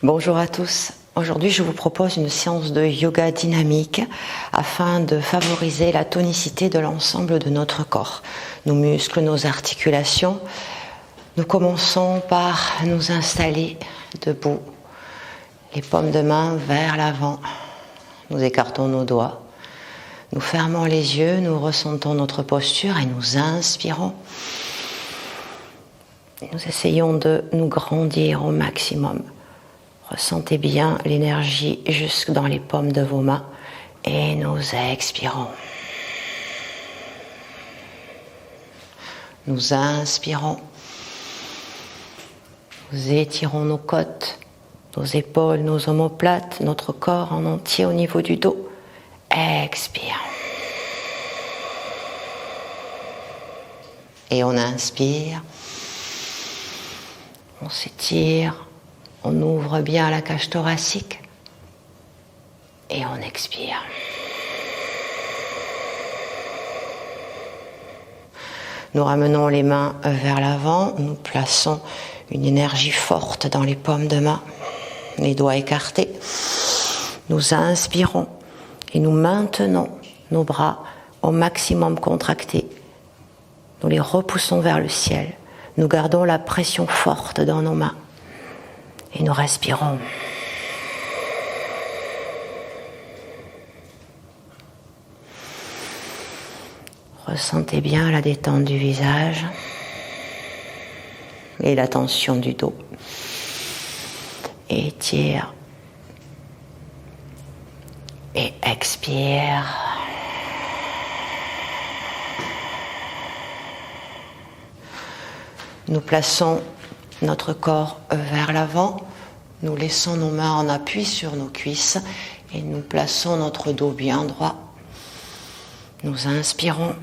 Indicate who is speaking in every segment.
Speaker 1: Bonjour à tous. Aujourd'hui, je vous propose une séance de yoga dynamique afin de favoriser la tonicité de l'ensemble de notre corps, nos muscles, nos articulations. Nous commençons par nous installer debout, les paumes de main vers l'avant. Nous écartons nos doigts. Nous fermons les yeux, nous ressentons notre posture et nous inspirons. Nous essayons de nous grandir au maximum. Ressentez bien l'énergie jusque dans les paumes de vos mains et nous expirons. Nous inspirons. Nous étirons nos côtes, nos épaules, nos omoplates, notre corps en entier au niveau du dos. Expire. Et on inspire. On s'étire. On ouvre bien la cage thoracique et on expire. Nous ramenons les mains vers l'avant, nous plaçons une énergie forte dans les paumes de main, les doigts écartés. Nous inspirons et nous maintenons nos bras au maximum contractés. Nous les repoussons vers le ciel. Nous gardons la pression forte dans nos mains. Et nous respirons. Ressentez bien la détente du visage et la tension du dos. Étire et expire. Nous plaçons notre corps vers l'avant, nous laissons nos mains en appui sur nos cuisses et nous plaçons notre dos bien droit. Nous inspirons.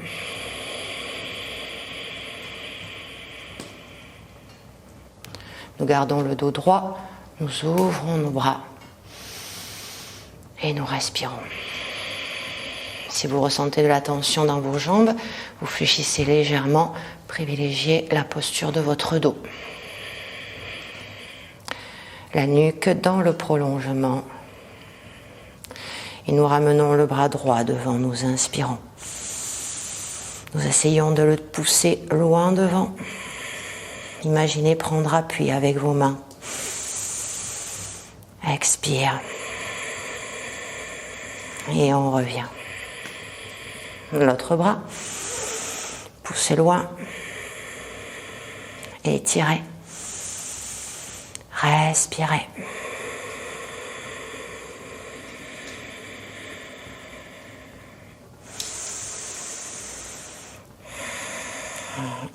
Speaker 1: Nous gardons le dos droit, nous ouvrons nos bras et nous respirons. Si vous ressentez de la tension dans vos jambes, vous fléchissez légèrement, privilégiez la posture de votre dos. La nuque dans le prolongement. Et nous ramenons le bras droit devant, nous inspirons. Nous essayons de le pousser loin devant. Imaginez prendre appui avec vos mains. Expire. Et on revient. L'autre bras. Poussez loin. Étirez. Respirez.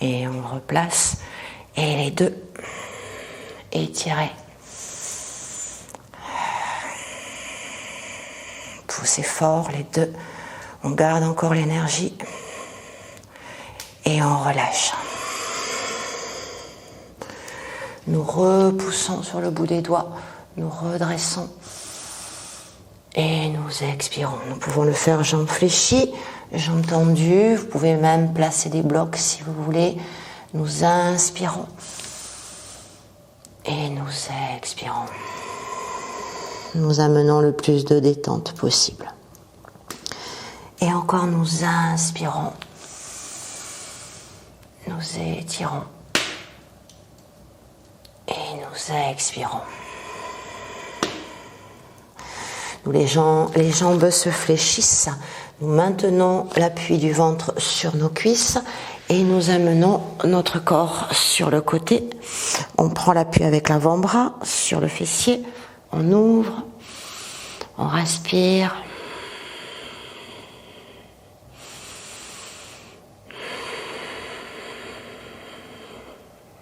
Speaker 1: Et on replace. Et les deux. Étirez. Poussez fort les deux. On garde encore l'énergie. Et on relâche. Nous repoussons sur le bout des doigts, nous redressons et nous expirons. Nous pouvons le faire jambes fléchies, jambes tendues. Vous pouvez même placer des blocs si vous voulez. Nous inspirons et nous expirons. Nous amenons le plus de détente possible. Et encore nous inspirons. Nous étirons. Et nous expirons. Les jambes se fléchissent. Nous maintenons l'appui du ventre sur nos cuisses et nous amenons notre corps sur le côté. On prend l'appui avec l'avant-bras sur le fessier. On ouvre. On respire.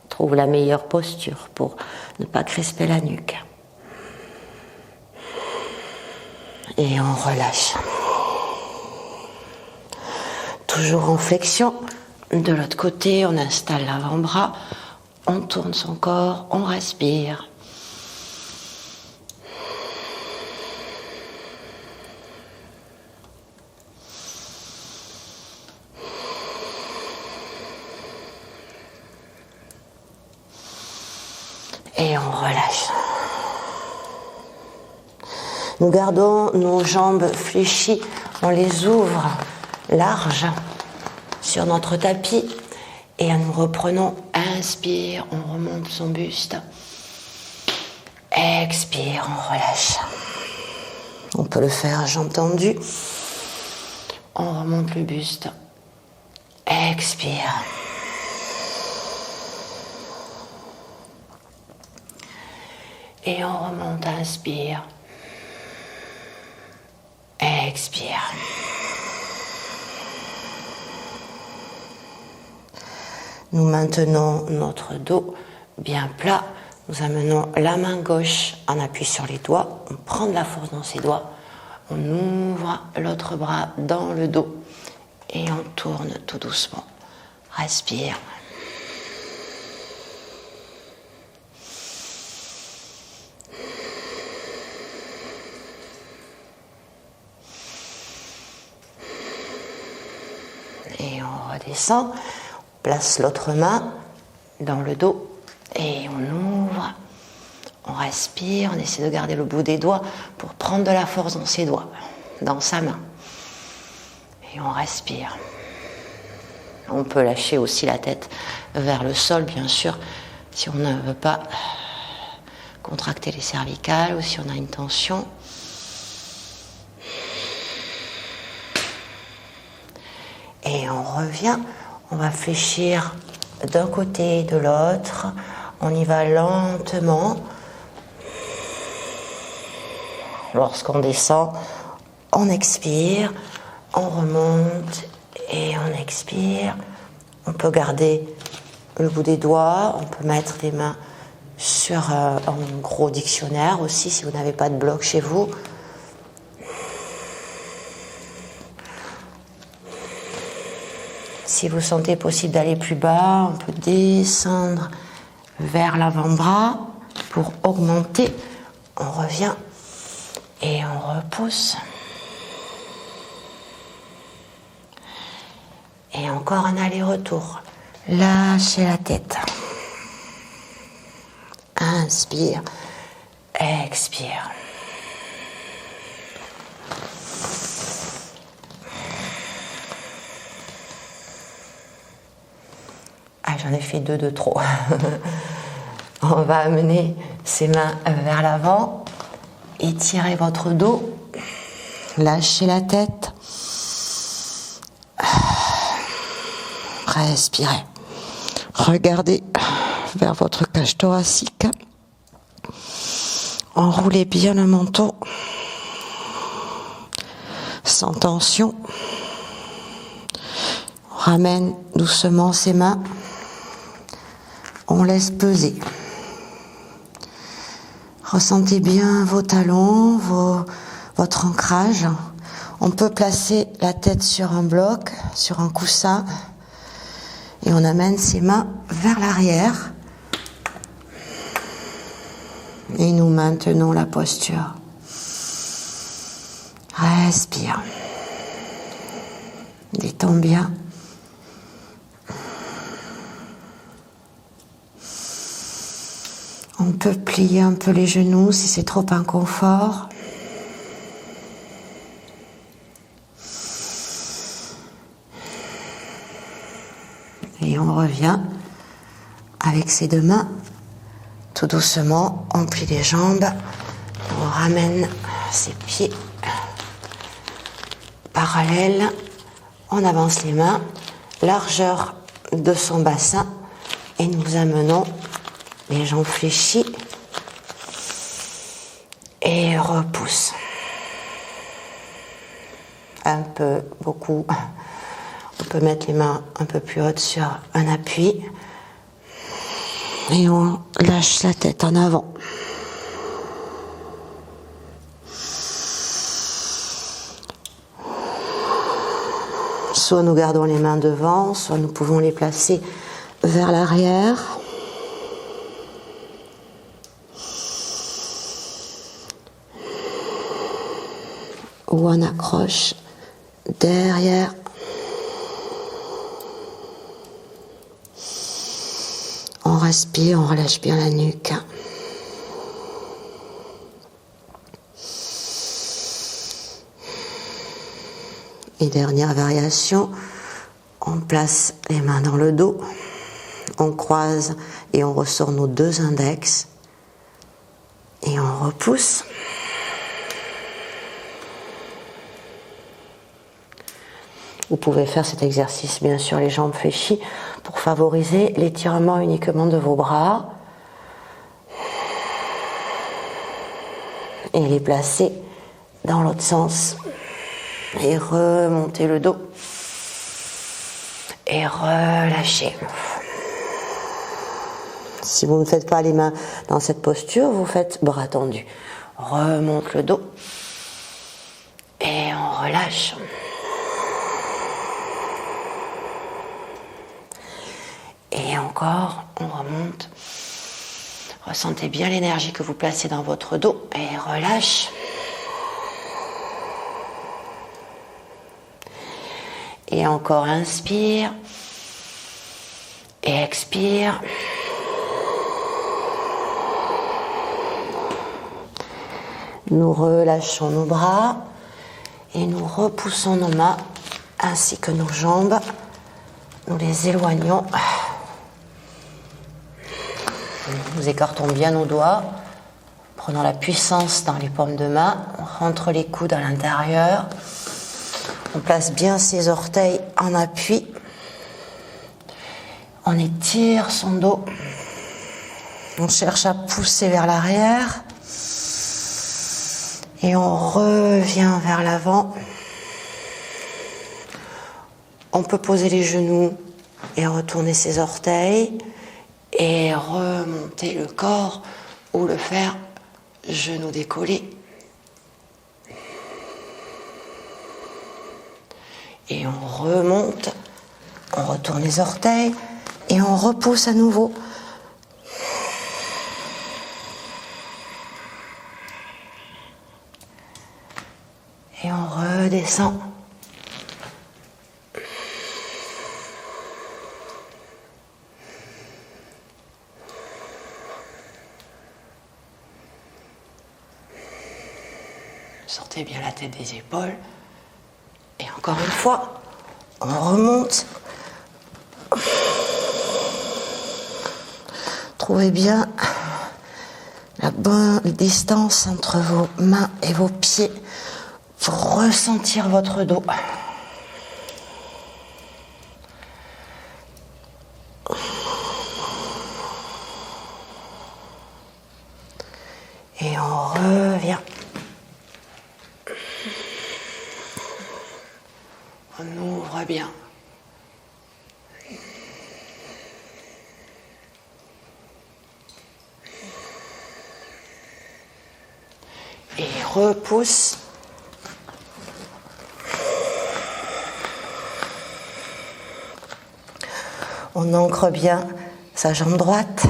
Speaker 1: Trouve la meilleure posture pour ne pas crisper la nuque. Et on relâche. Toujours en flexion. De l'autre côté, on installe l'avant-bras. On tourne son corps, on respire. Et on relâche. Nous gardons nos jambes fléchies, on les ouvre larges sur notre tapis et nous reprenons. Inspire, on remonte son buste. Expire, on relâche. On peut le faire jambes tendues. On remonte le buste. Expire. Et on remonte, inspire. Expire. Nous maintenons notre dos bien plat. Nous amenons la main gauche en appui sur les doigts. On prend de la force dans ses doigts. On ouvre l'autre bras dans le dos. Et on tourne tout doucement. Respire. Et on redescend. On place l'autre main dans le dos. Et on ouvre. On respire. On essaie de garder le bout des doigts pour prendre de la force dans ses doigts, dans sa main. Et on respire. On peut lâcher aussi la tête vers le sol, bien sûr, si on ne veut pas contracter les cervicales ou si on a une tension. Et on revient. On va fléchir d'un côté et de l'autre. On y va lentement. Lorsqu'on descend, on expire. On remonte et on expire. On peut garder le bout des doigts. On peut mettre des mains sur un gros dictionnaire aussi si vous n'avez pas de bloc chez vous. Si vous sentez possible d'aller plus bas, on peut descendre vers l'avant-bras pour augmenter. On revient et on repousse. Et encore un aller-retour. Lâchez la tête. Inspire. Expire. Ah, j'en ai fait deux de trop. On va amener ses mains vers l'avant. Étirez votre dos. Lâchez la tête. Respirez. Regardez vers votre cage thoracique. Enroulez bien le menton. Sans tension. On ramène doucement ses mains. On laisse peser. Ressentez bien vos talons, votre ancrage. On peut placer la tête sur un bloc, sur un coussin. Et on amène ses mains vers l'arrière. Et nous maintenons la posture. Respire. Détends bien. On peut plier un peu les genoux si c'est trop inconfort. Et on revient avec ses deux mains. Tout doucement, on plie les jambes. On ramène ses pieds parallèles. On avance les mains. Largeur de son bassin. Et nous amenons les jambes fléchies. Et repousse. Un peu, beaucoup. On peut mettre les mains un peu plus hautes sur un appui. Et on lâche la tête en avant. Soit nous gardons les mains devant, soit nous pouvons les placer vers l'arrière. Ou on accroche derrière. On respire, on relâche bien la nuque. Et dernière variation, on place les mains dans le dos, on croise et on ressort nos deux index et on repousse. Vous pouvez faire cet exercice, bien sûr, les jambes fléchies, pour favoriser l'étirement uniquement de vos bras. Et les placer dans l'autre sens. Et remonter le dos. Et relâcher. Si vous ne faites pas les mains dans cette posture, vous faites bras tendus. Remonte le dos. Et on relâche. Et encore, on remonte. Ressentez bien l'énergie que vous placez dans votre dos et relâche. Et encore, inspire. Et expire. Nous relâchons nos bras et nous repoussons nos mains ainsi que nos jambes. Nous les éloignons. Nous écartons bien nos doigts, prenons la puissance dans les paumes de main, on rentre les coudes à l'intérieur, on place bien ses orteils en appui, on étire son dos, on cherche à pousser vers l'arrière et on revient vers l'avant. On peut poser les genoux et retourner ses orteils. Et remonter le corps ou le faire genou décollé. Et on remonte, on retourne les orteils et on repousse à nouveau. Et on redescend. Sortez bien la tête des épaules. Et encore une fois, on remonte. Trouvez bien la bonne distance entre vos mains et vos pieds pour ressentir votre dos. Et on revient. On ouvre bien. Et repousse. On ancre bien sa jambe droite,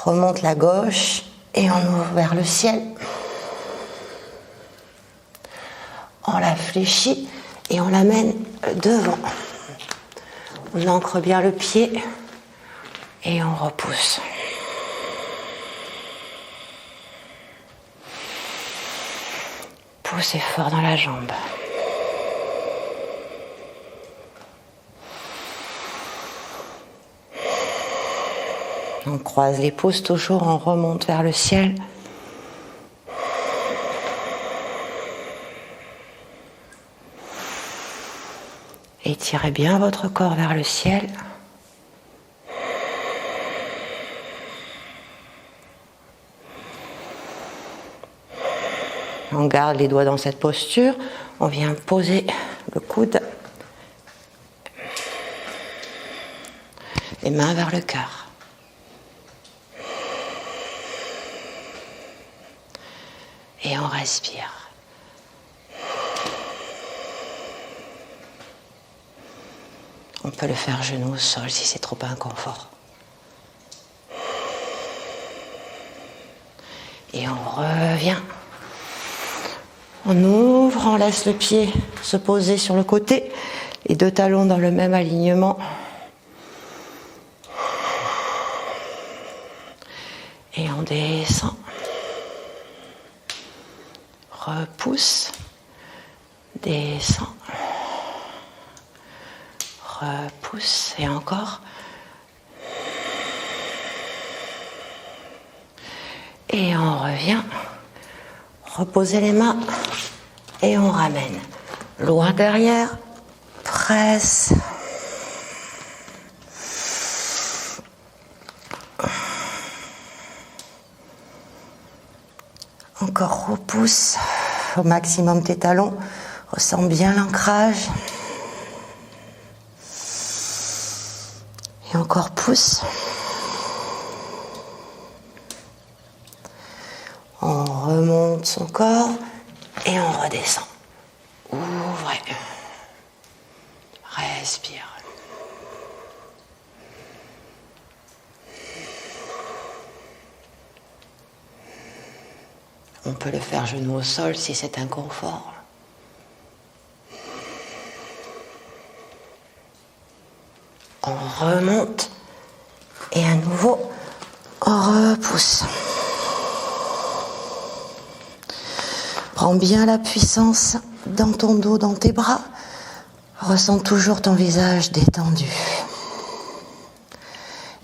Speaker 1: remonte la gauche et on ouvre vers le ciel. On la fléchit et on l'amène devant. On ancre bien le pied et on repousse. Poussez fort dans la jambe. On croise les pouces toujours, on remonte vers le ciel. Étirez bien votre corps vers le ciel. On garde les doigts dans cette posture. On vient poser le coude. Les mains vers le cœur. Et on respire. On peut le faire genou au sol si c'est trop inconfort. Et on revient. On ouvre, on laisse le pied se poser sur le côté, les deux talons dans le même alignement. Et on descend. Repousse, descend. repousse et encore. Et on revient. Reposez les mains et on ramène. Loin derrière, presse. Encore repousse au maximum tes talons. Ressens bien l'ancrage. Et encore pousse. On remonte son corps et on redescend. Ouvrez. Respire. On peut le faire genou au sol si c'est un confort. On remonte et à nouveau on repousse. Prends bien la puissance dans ton dos, dans tes bras. Ressens toujours ton visage détendu.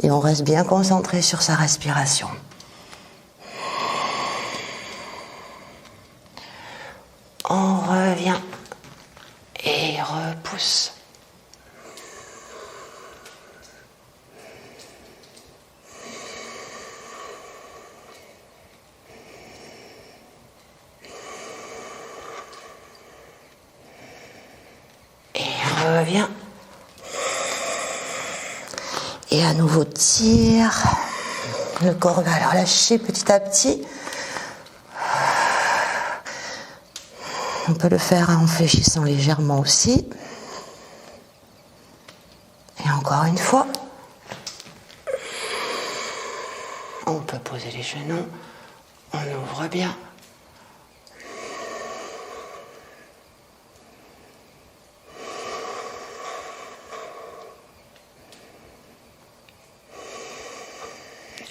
Speaker 1: Et on reste bien concentré sur sa respiration. On revient et repousse. Et revient. Et à nouveau tire. Le corps va relâcher petit à petit. On peut le faire en fléchissant légèrement aussi. Et encore une fois. On peut poser les genoux. On ouvre bien.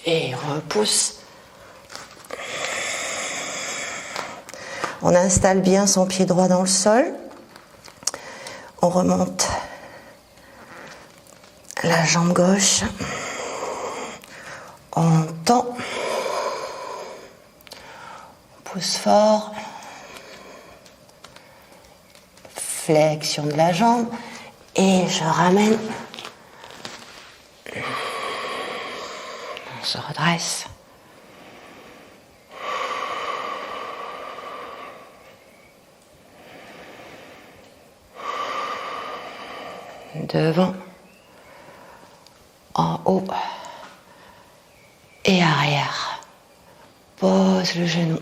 Speaker 1: Et repousse. On installe bien son pied droit dans le sol. On remonte la jambe gauche. On tend. On pousse fort. Flexion de la jambe. Et je ramène. On se redresse. Devant, en haut et arrière. Pose le genou.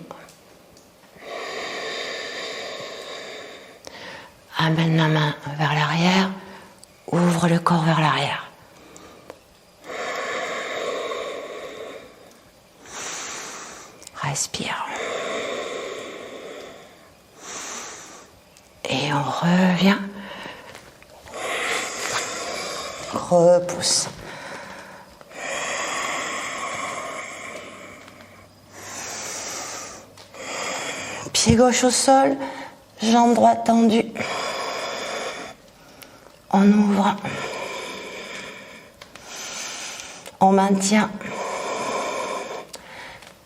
Speaker 1: Amène la main vers l'arrière. Ouvre le corps vers l'arrière. Respire. Et on revient. Repousse. Pied gauche au sol, jambe droite tendue. On ouvre. On maintient.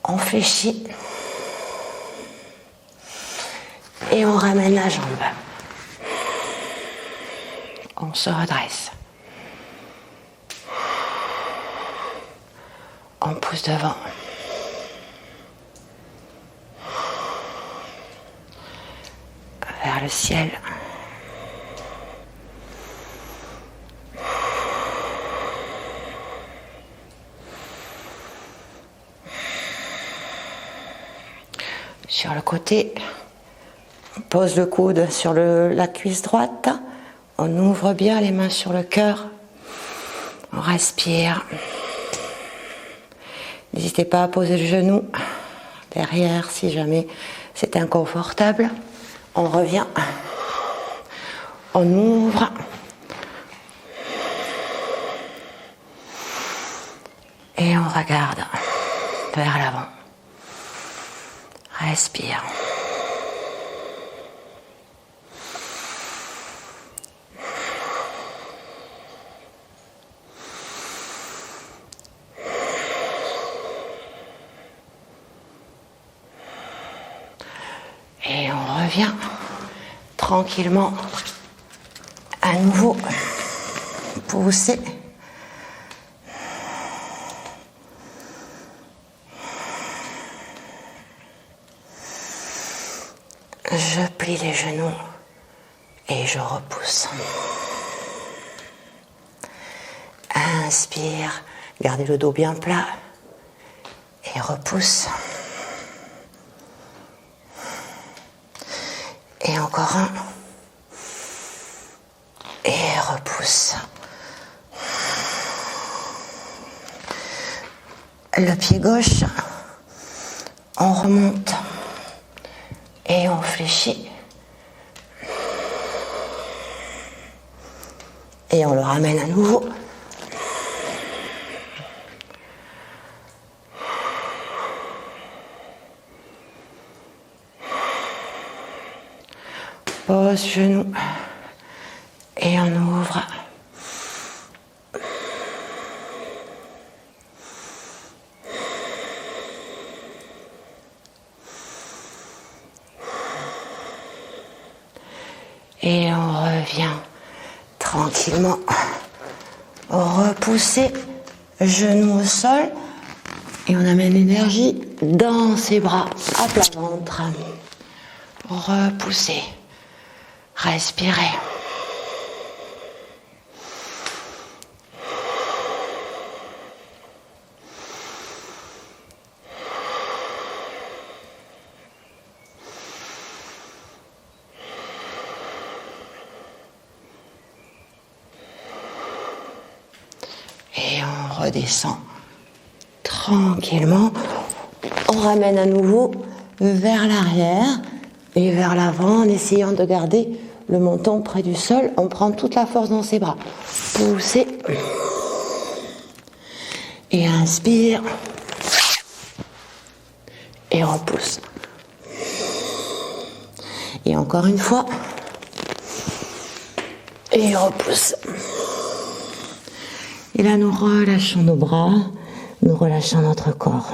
Speaker 1: On fléchit. Et on ramène la jambe. On se redresse. On pousse devant. Vers le ciel. Sur le côté, on pose le coude sur la cuisse droite. On ouvre bien les mains sur le cœur. On respire. N'hésitez pas à poser le genou derrière si jamais c'est inconfortable. On revient. On ouvre. Et on regarde vers l'avant. Respire. revient tranquillement à nouveau pousser. Je plie les genoux et je repousse. Inspire, gardez le dos bien plat et repousse. Et encore un. Et repousse. Le pied gauche, on remonte et on fléchit. Et on le ramène à nouveau. Pose genou et on ouvre. Et on revient tranquillement. Repousser, genou au sol. Et on amène l'énergie dans ses bras, à plat ventre. Repousser. Respirez. Et on redescend tranquillement. On ramène à nouveau vers l'arrière et vers l'avant en essayant de garder le menton près du sol. On prend toute la force dans ses bras. Poussez. Et inspire. Et repousse. Et encore une fois. Et repousse. Et là, nous relâchons nos bras, nous relâchons notre corps.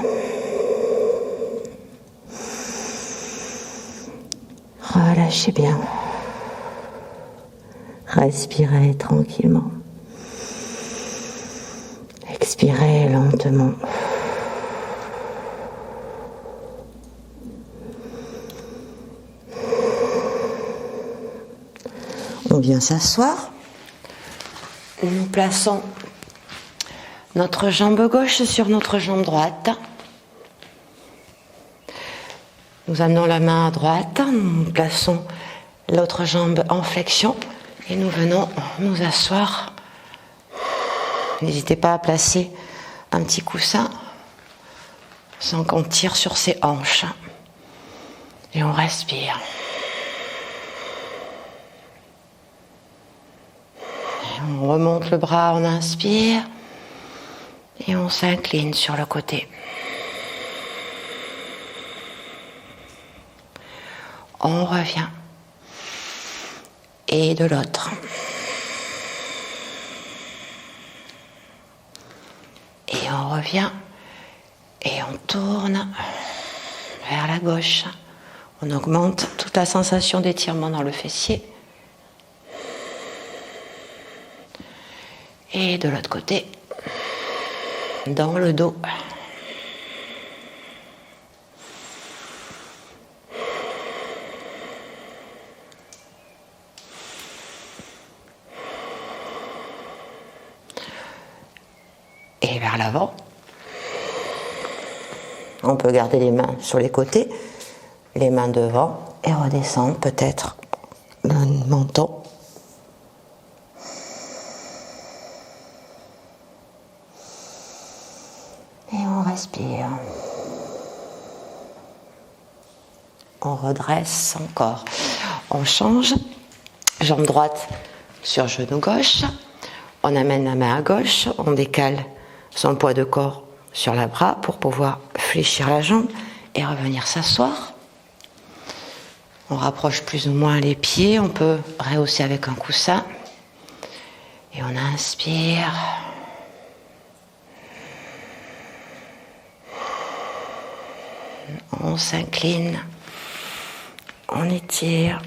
Speaker 1: Relâchez bien. Respirez tranquillement. Expirez lentement. On vient s'asseoir. Nous plaçons notre jambe gauche sur notre jambe droite. Nous amenons la main à droite, nous plaçons l'autre jambe en flexion et nous venons nous asseoir. N'hésitez pas à placer un petit coussin sans qu'on tire sur ses hanches. Et on respire. Et on remonte le bras, on inspire. Et on s'incline sur le côté. On revient. Et de l'autre. Et on revient. Et on tourne vers la gauche. On augmente toute la sensation d'étirement dans le fessier. Et de l'autre côté. Dans le dos. Et vers l'avant. On peut garder les mains sur les côtés, les mains devant et redescendre peut-être le menton. Et on respire. On redresse son corps. On change. Jambe droite sur genou gauche. On amène la main à gauche. On décale son poids de corps sur le bras pour pouvoir fléchir la jambe et revenir s'asseoir. On rapproche plus ou moins les pieds. On peut rehausser avec un coussin. Et on inspire. On s'incline On étire.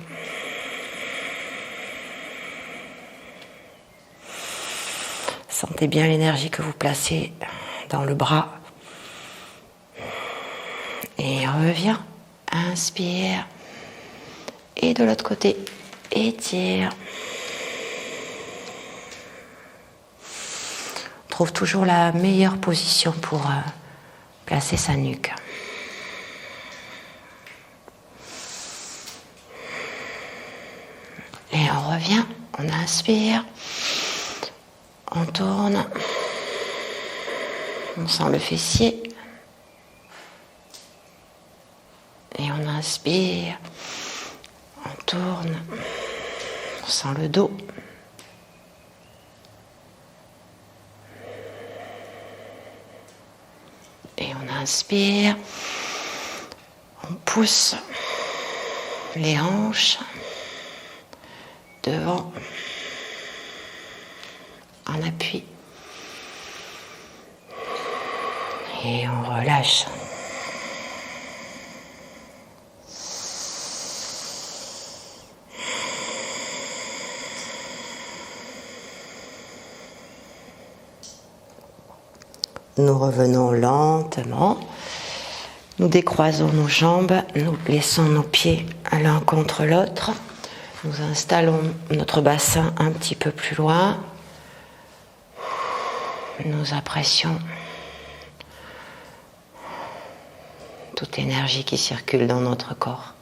Speaker 1: Sentez bien l'énergie que vous placez dans le bras. Et reviens. Inspire. Et de l'autre côté, étire. On trouve toujours la meilleure position pour placer sa nuque. Et on revient, on inspire, on tourne, on sent le fessier. Et on inspire, on tourne, on sent le dos. Et on inspire, on pousse les hanches devant, en appui. Et on relâche. Nous revenons lentement. Nous décroisons nos jambes, nous laissons nos pieds l'un contre l'autre. Nous installons notre bassin un petit peu plus loin. Nous apprécions toute énergie qui circule dans notre corps.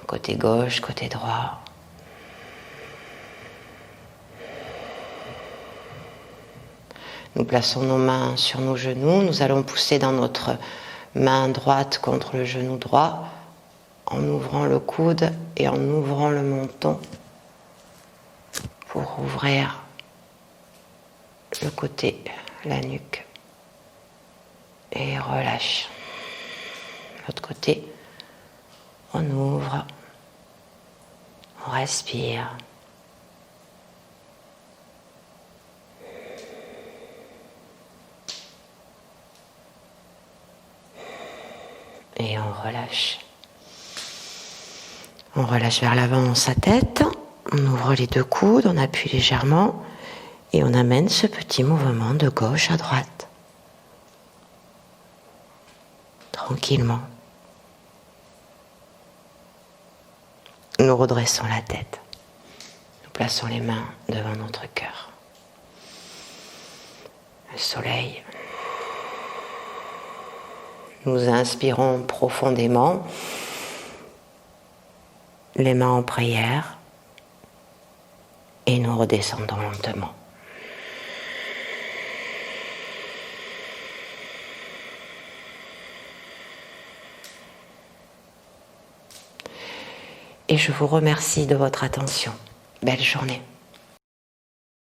Speaker 1: Côté gauche, côté droit. Nous plaçons nos mains sur nos genoux. Nous allons pousser dans notre main droite contre le genou droit en ouvrant le coude et en ouvrant le menton pour ouvrir le côté, la nuque. Et relâche. L'autre côté, on ouvre, on respire. Et on relâche. On relâche vers l'avant sa tête, on ouvre les deux coudes, on appuie légèrement et on amène ce petit mouvement de gauche à droite. Tranquillement. Nous redressons la tête. Nous plaçons les mains devant notre cœur. Le soleil. Nous inspirons profondément, les mains en prière, et nous redescendons lentement. Et je vous remercie de votre attention. Belle journée.